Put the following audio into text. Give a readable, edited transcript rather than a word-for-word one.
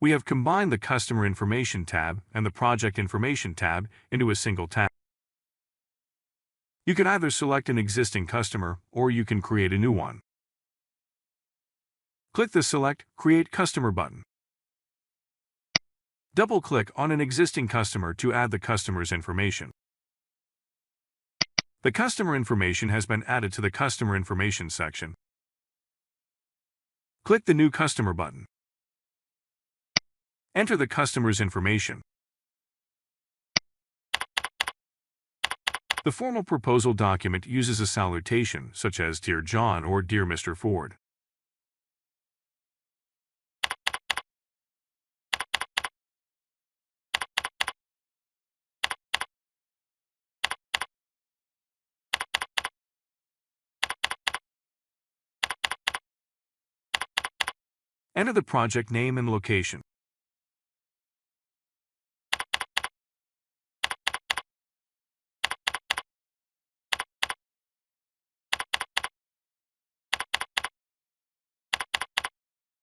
We have combined the Customer Information tab and the Project Information tab into a single tab. You can either select an existing customer or you can create a new one. Click the Select Create Customer button. Double-click on an existing customer to add the customer's information. The customer information has been added to the Customer Information section. Click the New Customer button. Enter the customer's information. The formal proposal document uses a salutation such as Dear John or Dear Mr. Ford. Enter the project name and location.